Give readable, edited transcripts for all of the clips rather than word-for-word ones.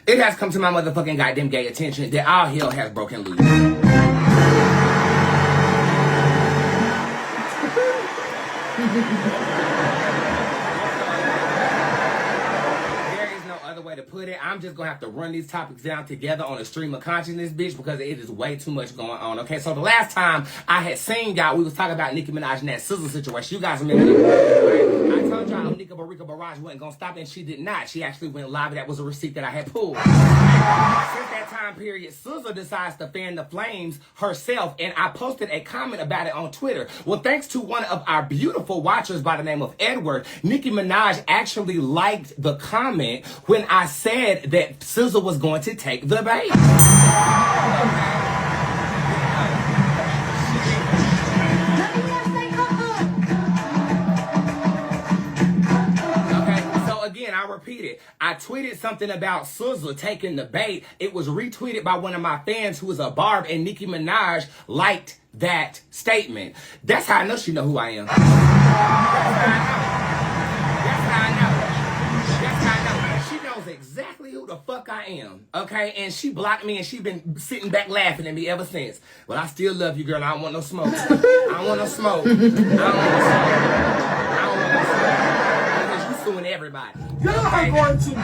It has come to my motherfucking goddamn gay attention that all hell has broken loose. Way to put it, I'm just gonna have to run these topics down together on a stream of consciousness, bitch, because it is way too much going on. Okay, so the last time I had seen y'all, we was talking about Nicki Minaj and that scissor situation. You guys remember that? I told y'all Nika Barika Barrage wasn't gonna stop, and she did not. She actually went live, and that was a receipt that I had pulled. Since that time period, SZA decides to fan the flames herself, and I posted a comment about it on Twitter. Well, thanks to one of our beautiful watchers by the name of Edward, Nicki Minaj actually liked the comment when I said that SZA was going to take the bait. Again, I repeat it. I tweeted something about SZA taking the bait. It was retweeted by one of my fans who is a barb, and Nicki Minaj liked that statement. That's how I know she know who I am. That's how I know. She knows exactly who the fuck I am. Okay? And she blocked me, and she been sitting back laughing at me ever since. But I still love you, girl. I don't want no smoke. I don't want no smoke. Suing everybody. Y'all are going to jail!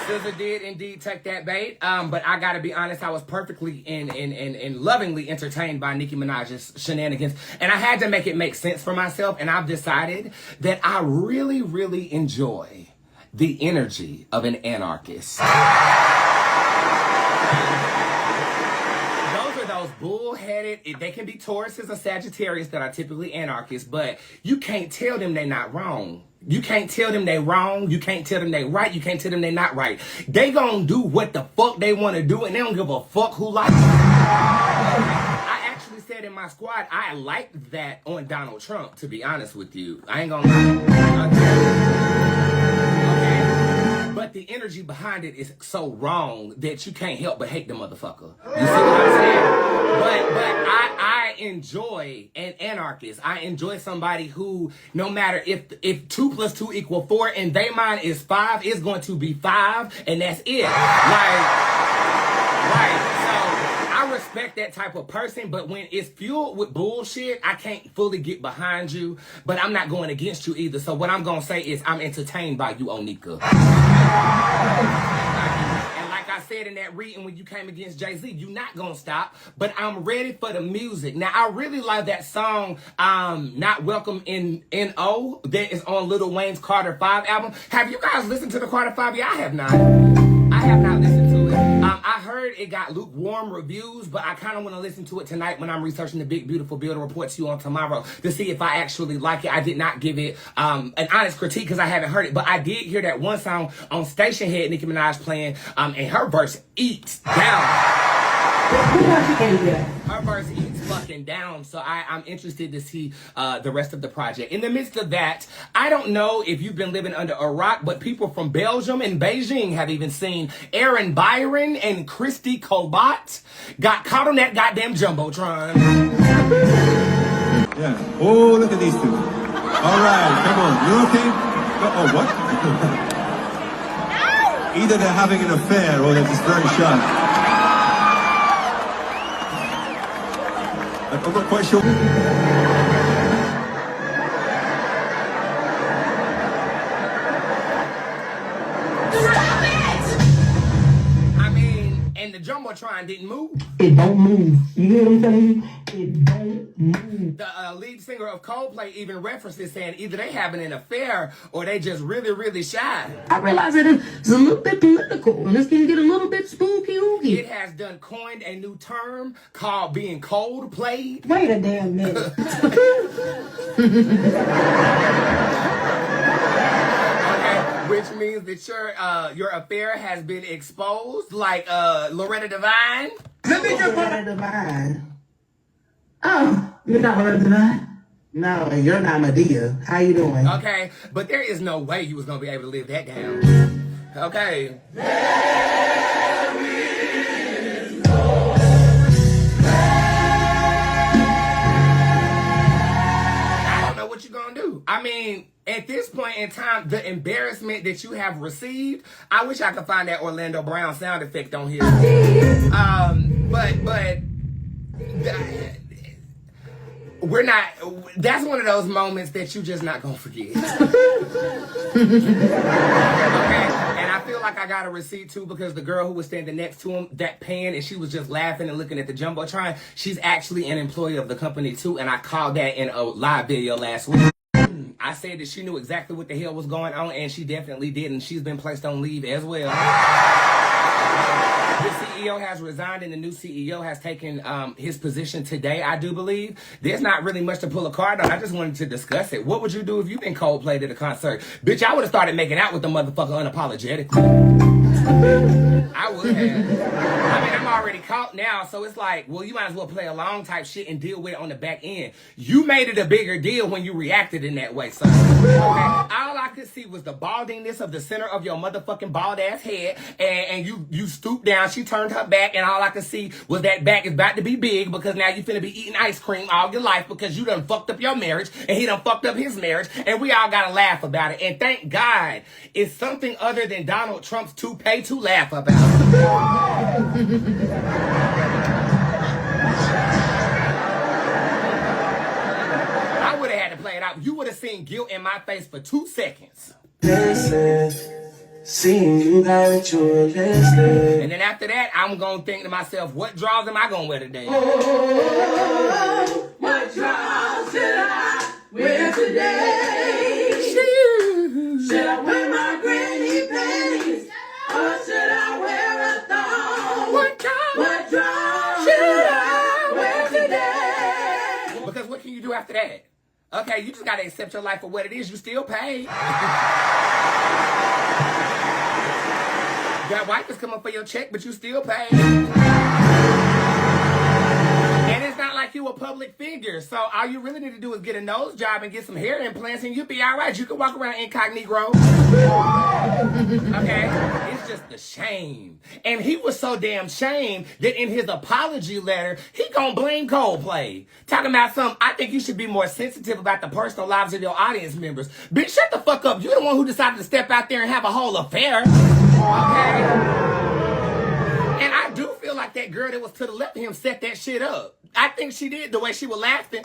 SZA did indeed take that bait, but I gotta be honest, I was perfectly and lovingly entertained by Nicki Minaj's shenanigans, and I had to make it make sense for myself, and I've decided that I really, really enjoy the energy of an anarchist. Bullheaded, they can be Tauruses or Sagittarius that are typically anarchists, but you can't tell them they're not wrong. You can't tell them they wrong. You can't tell them they right. You can't tell them they not right. They gonna do what the fuck they want to do, and they don't give a fuck who likes it. I actually said in my squad, I liked that on Donald Trump, to be honest with you. I ain't gonna lie. But the energy behind it is so wrong that you can't help but hate the motherfucker. You see what I'm saying? But I enjoy an anarchist. I enjoy somebody who, no matter if 2 + 2 = 4 and their mind is 5, it's going to be 5, and that's it. I respect that type of person, but when it's fueled with bullshit, I can't fully get behind you, but I'm not going against you either. So what I'm going to say is I'm entertained by you, Onika. And like I said in that reading when you came against Jay-Z, you not going to stop, but I'm ready for the music. Now, I really like that song, Not Welcome in N.O., that is on Lil Wayne's Carter 5 album. Have you guys listened to the Carter 5? Yeah, I have not. I have not listened to it. I heard it got lukewarm reviews, but I kind of want to listen to it tonight when I'm researching the Big Beautiful Bill to report to you on tomorrow to see if I actually like it. I did not give it an honest critique because I haven't heard it, but I did hear that one song on Station Head, Nicki Minaj playing, and her verse eats down. Her verse eats fucking down, so I'm interested to see the rest of the project. In the midst of that, I don't know if you've been living under a rock, but people from Belgium and Beijing have even seen Aaron Byron and Christy Colbot got caught on that goddamn jumbotron. Yeah. Oh, look at these two. All right, come on. You okay? Oh, what? Either they're having an affair or they're just very shy. I'm not quite sure. I mean, and the jumbotron didn't move. It don't move. You hear what I'm saying? It don't move. The lead singer of Coldplay even references saying either they having an affair or they just really, really shy. I realize that it's a little bit political and this can get a little bit spooky oogie. It has done coined a new term called being cold played. Wait a damn minute. Which means that your affair has been exposed, like Loretta Devine. Loretta Devine. Oh, you're not Loretta Devine? No, and you're not Medea. How you doing? Okay, but there is no way you was gonna be able to live that down. Okay. I don't know what you're gonna do. I mean, At this point in time, the embarrassment that you have received, I wish I could find that Orlando Brown sound effect on here. But we're not. That's one of those moments that you're just not gonna forget. Okay, and I feel like I got a receipt too because the girl who was standing next to him, that pan, and she was just laughing and looking at the jumbotron. She's actually an employee of the company too, and I called that in a live video last week. I said that she knew exactly what the hell was going on, and she definitely did, and she's been placed on leave as well. The CEO has resigned, and the new CEO has taken his position today, I do believe. There's not really much to pull a card on. I just wanted to discuss it. What would you do if you been Coldplay at a concert? Bitch, I would have started making out with the motherfucker unapologetically. I would have. I mean, I'm already caught now, so it's like, well, you might as well play along type shit and deal with it on the back end. You made it a bigger deal when you reacted in that way, son. Okay? All I could see was the baldingness of the center of your motherfucking bald ass head, and you stooped down. She turned her back, and all I could see was that back is about to be big because now you finna be eating ice cream all your life because you done fucked up your marriage, and he done fucked up his marriage, and we all gotta laugh about it. And thank God it's something other than Donald Trump's toupee to laugh about. I would have had to play it out. You would have seen guilt in my face for 2 seconds. Listen, seeing you got what you were listening. And then after that, I'm going to think to myself, what drawers am I going to wear today? Oh, what drawers should I wear today? Should I wear my granny panties? Or should I wear a thong? What drawers should I wear today? Because what can you do after that? Okay, you just got to accept your life for what it is. You still paid. That wife is coming for your check, but you still paid. And it's not like you a public figure. So all you really need to do is get a nose job and get some hair implants and you'll be all right. You can walk around incognito. Okay? It's just the shame. And he was so damn shamed that in his apology letter, he gonna blame Coldplay. Talking about something, I think you should be more sensitive about the personal lives of your audience members. Bitch, shut the fuck up. You're the one who decided to step out there and have a whole affair. Okay? And I do feel like that girl that was to the left of him set that shit up. I think she did, the way she was laughing.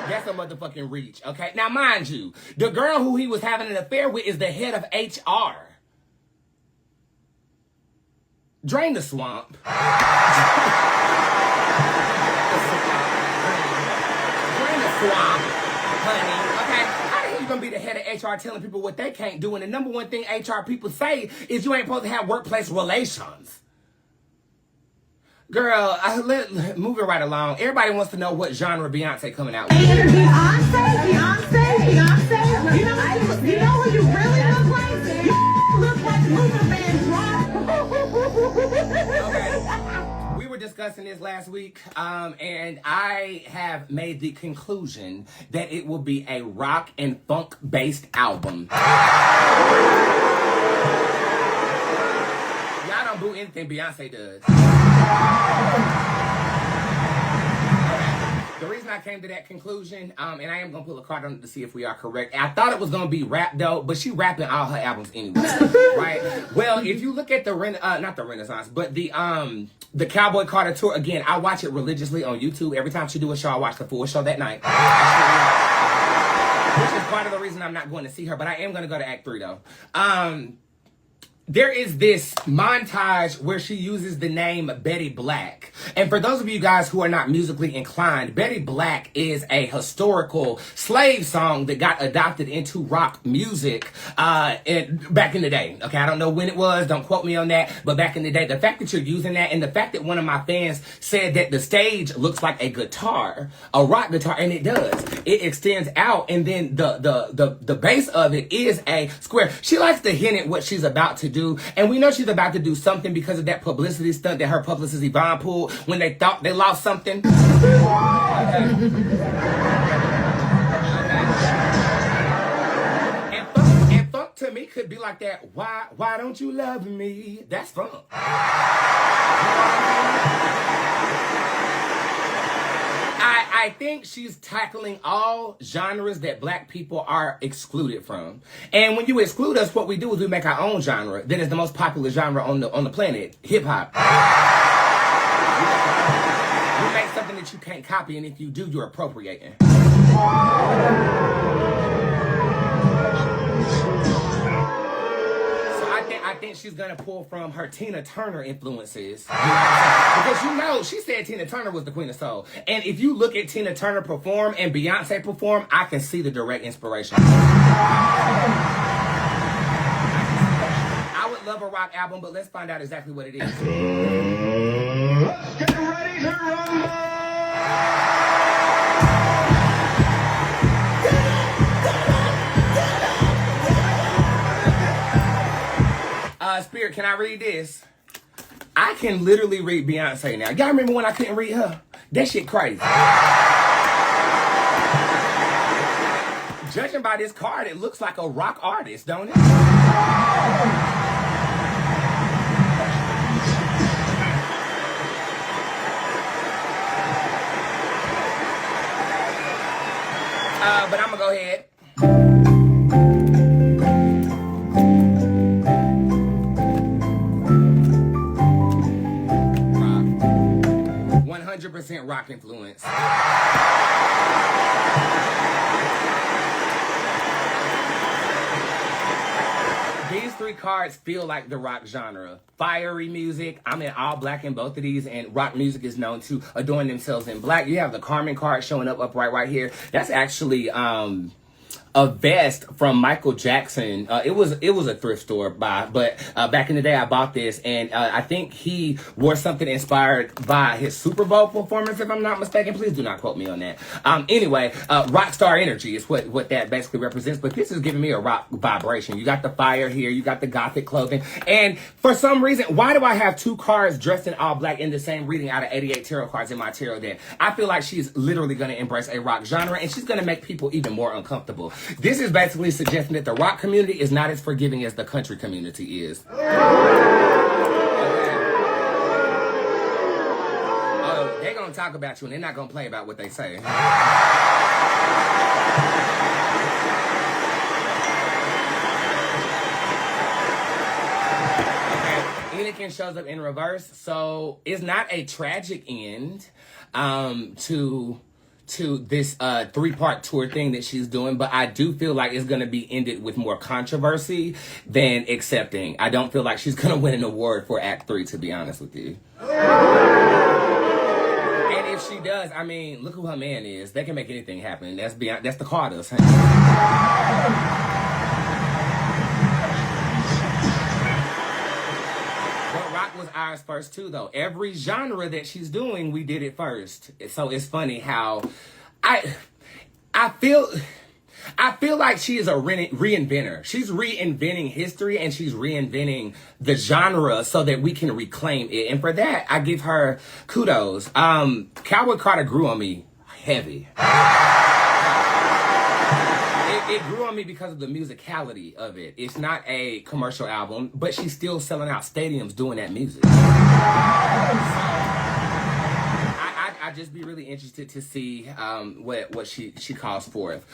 That's a motherfucking reach, okay? Now, mind you, the girl who he was having an affair with is the head of HR. Drain the swamp. Drain the swamp, honey, okay? How the hell you gonna be the head of HR telling people what they can't do? And the number one thing HR people say is you ain't supposed to have workplace relations. Girl, moving right along. Everybody wants to know what genre Beyonce coming out with. Beyonce. You know what you really look like? You look like Luther Vandross. Okay. We were discussing this last week, and I have made the conclusion that it will be a rock and funk based album. Y'all don't boo anything Beyonce does. The reason I came to that conclusion, and I am going to pull a card on it to see if we are correct. I thought it was going to be rap, though, but she rapping all her albums anyway, right? Well, if you look at the, not the Renaissance, but the Cowboy Carter tour, again, I watch it religiously on YouTube. Every time she do a show, I watch the full show that night. Which is part of the reason I'm not going to see her, but I am going to go to Act 3, though. There is this montage where she uses the name Betty Black. And for those of you guys who are not musically inclined, Betty Black is a historical slave song that got adopted into rock music back in the day. Okay, I don't know when it was, don't quote me on that, but back in the day, the fact that you're using that and the fact that one of my fans said that the stage looks like a guitar, a rock guitar, and it does. It extends out, and then the base of it is a square. She likes to hint at what she's about to do. And we know she's about to do something because of that publicity stunt that her publicist Yvonne pulled when they thought they lost something. Okay. And funk to me could be like that. Why don't you love me? That's funk. I think she's tackling all genres that black people are excluded from. And when you exclude us, what we do is we make our own genre that is the most popular genre on the planet, hip hop. You make something that you can't copy, and if you do, you're appropriating. I think she's gonna pull from her Tina Turner influences. Because you know, she said Tina Turner was the queen of soul. And if you look at Tina Turner perform and Beyonce perform, I can see the direct inspiration. I would love a rock album, but let's find out exactly what it is. Let's get ready to rumble! Spirit, can I read this? I can literally read Beyonce now. Y'all remember when I couldn't read her? That shit crazy. Judging by this card, it looks like a rock artist, don't it? But I'm gonna go ahead. 100% rock influence. These three cards feel like the rock genre. Fiery music. I'm in all black in both of these, and rock music is known to adorn themselves in black. You have the Carmen card showing up upright right here. That's actually a vest from Michael Jackson. It was a thrift store buy, but back in the day I bought this, and I think he wore something inspired by his Super Bowl performance, if I'm not mistaken. Please do not quote me on that. Anyway, rock star energy is what that basically represents, but this is giving me a rock vibration. You got the fire here, you got the gothic clothing, and for some reason, why do I have two cards dressed in all black in the same reading out of 88 tarot cards in my tarot deck? I feel like she's literally going to embrace a rock genre, and she's going to make people even more uncomfortable. This is basically suggesting that the rock community is not as forgiving as the country community is. Oh, they're going to talk about you and they're not going to play about what they say. Okay. Anakin shows up in reverse, so it's not a tragic end to this three-part tour thing that she's doing, but I do feel like it's going to be ended with more controversy than accepting. I don't feel like she's going to win an award for Act 3, to be honest with you. And if she does, I mean, look who her man is. They can make anything happen. That's the Carters. Was ours first too, though. Every genre that she's doing, we did it first. So it's funny how I feel like she is a reinventor. She's reinventing history, and she's reinventing the genre so that we can reclaim it. And for that, I give her kudos. Cowboy Carter grew on me heavy. It grew on me because of the musicality of it. It's not a commercial album, but she's still selling out stadiums doing that music. I just be really interested to see what she calls forth.